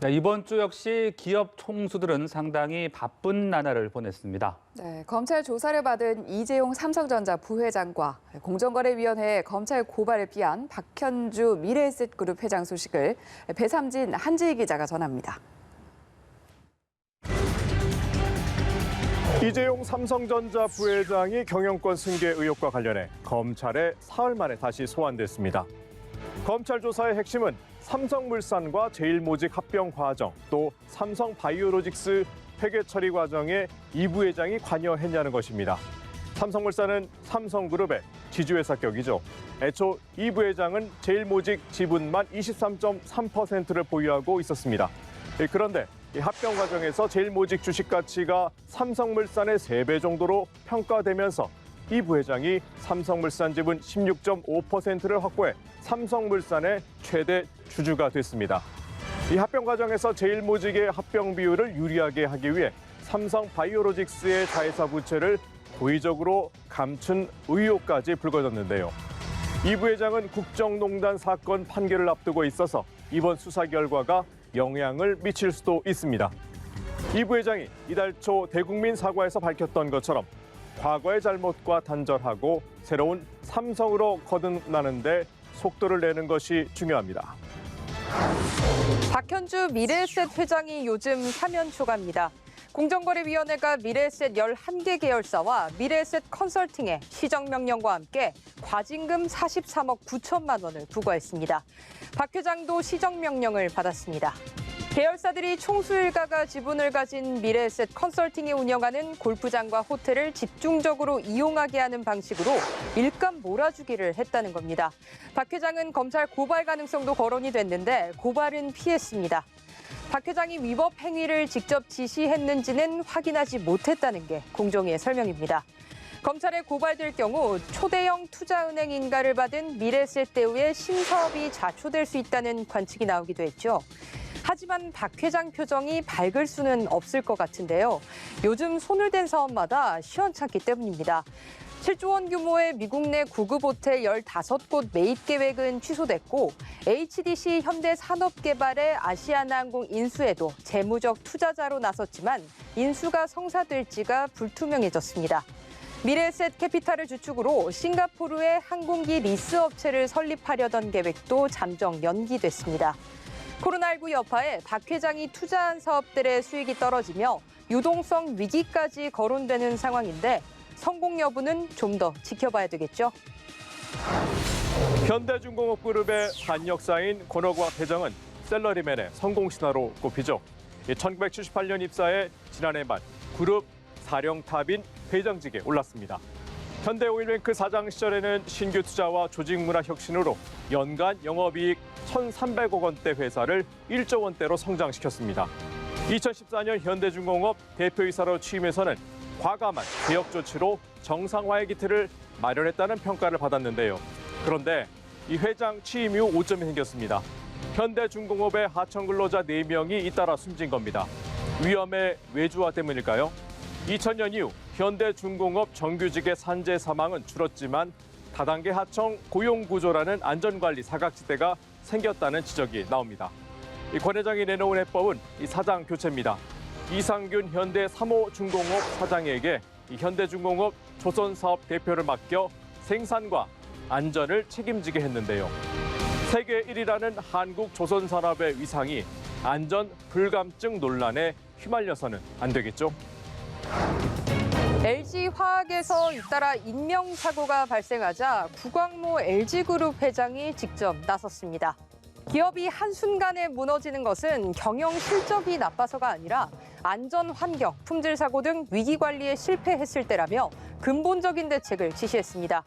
네, 이번 주 역시 기업 총수들은 상당히 바쁜 나날을 보냈습니다. 네, 검찰 조사를 받은 이재용 삼성전자 부회장과 공정거래위원회 검찰 고발을 피한 박현주 미래에셋그룹 회장 소식을 배삼진 한지희 기자가 전합니다. 이재용 삼성전자 부회장이 경영권 승계 의혹과 관련해 검찰에 사흘 만에 다시 소환됐습니다. 검찰 조사의 핵심은 삼성물산과 제일모직 합병 과정, 또 삼성바이오로직스 회계 처리 과정에 이 부회장이 관여했냐는 것입니다. 삼성물산은 삼성그룹의 지주회사격이죠. 애초 이 부회장은 제일모직 지분만 23.3%를 보유하고 있었습니다. 그런데 이 합병 과정에서 제일모직 주식 가치가 삼성물산의 3배 정도로 평가되면서 이 부회장이 삼성물산 지분 16.5%를 확보해 삼성물산의 최대 주주가 됐습니다. 이 합병 과정에서 제일모직의 합병 비율을 유리하게 하기 위해 삼성바이오로직스의 자회사 부채를 고의적으로 감춘 의혹까지 불거졌는데요. 이 부회장은 국정농단 사건 판결을 앞두고 있어서 이번 수사 결과가 영향을 미칠 수도 있습니다. 이 부회장이 이달 초 대국민 사과에서 밝혔던 것처럼 과거의 잘못과 단절하고 새로운 삼성으로 거듭나는데 속도를 내는 것이 중요합니다. 박현주 미래에셋 회장이 요즘 사면 초과입니다. 공정거래위원회가 미래에셋 11개 계열사와 미래에셋 컨설팅에 시정명령과 함께 과징금 43억 9천만 원을 부과했습니다. 박 회장도 시정명령을 받았습니다. 계열사들이 총수 일가가 지분을 가진 미래에셋 컨설팅이 운영하는 골프장과 호텔을 집중적으로 이용하게 하는 방식으로 일감 몰아주기를 했다는 겁니다. 박 회장은 검찰 고발 가능성도 거론이 됐는데 고발은 피했습니다. 박 회장이 위법 행위를 직접 지시했는지는 확인하지 못했다는 게 공정위의 설명입니다. 검찰에 고발될 경우 초대형 투자은행 인가를 받은 미래에셋 대우의 신사업이 자초될 수 있다는 관측이 나오기도 했죠. 하지만 박 회장 표정이 밝을 수는 없을 것 같은데요. 요즘 손을 댄 사업마다 시원찮기 때문입니다. 7조 원 규모의 미국 내 구급 호텔 15곳 매입 계획은 취소됐고 HDC 현대산업개발의 아시아나항공 인수에도 재무적 투자자로 나섰지만 인수가 성사될지가 불투명해졌습니다. 미래에셋 캐피탈을 주축으로 싱가포르의 항공기 리스 업체를 설립하려던 계획도 잠정 연기됐습니다. 코로나19 여파에 박 회장이 투자한 사업들의 수익이 떨어지며 유동성 위기까지 거론되는 상황인데 성공 여부는 좀 더 지켜봐야 되겠죠. 현대중공업그룹의 단역사인 권억화 회장은 셀러리맨의 성공 신화로 꼽히죠. 1978년 입사해 지난해 말 그룹 사령탑인 회장직에 올랐습니다. 현대오일뱅크 사장 시절에는 신규 투자와 조직 문화 혁신으로 연간 영업이익 1,300억 원대 회사를 1조 원대로 성장시켰습니다. 2014년 현대중공업 대표이사로 취임해서는 과감한 개혁 조치로 정상화의 기틀을 마련했다는 평가를 받았는데요. 그런데 이 회장 취임 이후 오점이 생겼습니다. 현대중공업의 하청 근로자 4명이 잇따라 숨진 겁니다. 위험의 외주화 때문일까요? 2000년 이후 현대중공업 정규직의 산재 사망은 줄었지만 다단계 하청 고용구조라는 안전관리 사각지대가 생겼다는 지적이 나옵니다. 이 권 회장이 내놓은 해법은 이 사장 교체입니다. 이상균 현대 3호 중공업 사장에게 이 현대중공업 조선사업 대표를 맡겨 생산과 안전을 책임지게 했는데요. 세계 1위라는 한국 조선산업의 위상이 안전 불감증 논란에 휘말려서는 안 되겠죠. LG화학에서 잇따라 인명사고가 발생하자 구광모 LG그룹 회장이 직접 나섰습니다. 기업이 한순간에 무너지는 것은 경영 실적이 나빠서가 아니라 안전 환경, 품질 사고 등 위기 관리에 실패했을 때라며 근본적인 대책을 지시했습니다.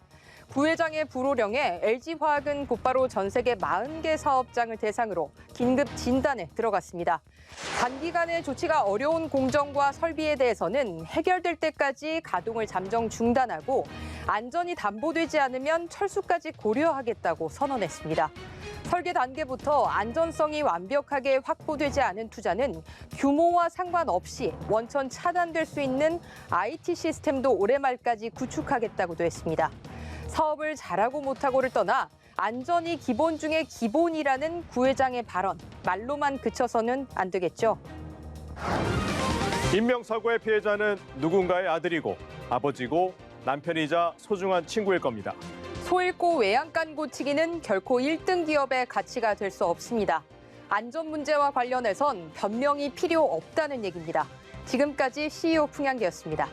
부회장의 불호령에 LG화학은 곧바로 전 세계 40개 사업장을 대상으로 긴급 진단에 들어갔습니다. 단기간에 조치가 어려운 공정과 설비에 대해서는 해결될 때까지 가동을 잠정 중단하고 안전이 담보되지 않으면 철수까지 고려하겠다고 선언했습니다. 설계 단계부터 안전성이 완벽하게 확보되지 않은 투자는 규모와 상관없이 원천 차단될 수 있는 IT 시스템도 올해 말까지 구축하겠다고도 했습니다. 사업을 잘하고 못하고를 떠나 안전이 기본 중에 기본이라는 구회장의 발언. 말로만 그쳐서는 안 되겠죠. 인명사고의 피해자는 누군가의 아들이고 아버지고 남편이자 소중한 친구일 겁니다. 소 잃고 외양간 고치기는 결코 1등 기업의 가치가 될 수 없습니다. 안전 문제와 관련해선 변명이 필요 없다는 얘기입니다. 지금까지 CEO 풍향기였습니다.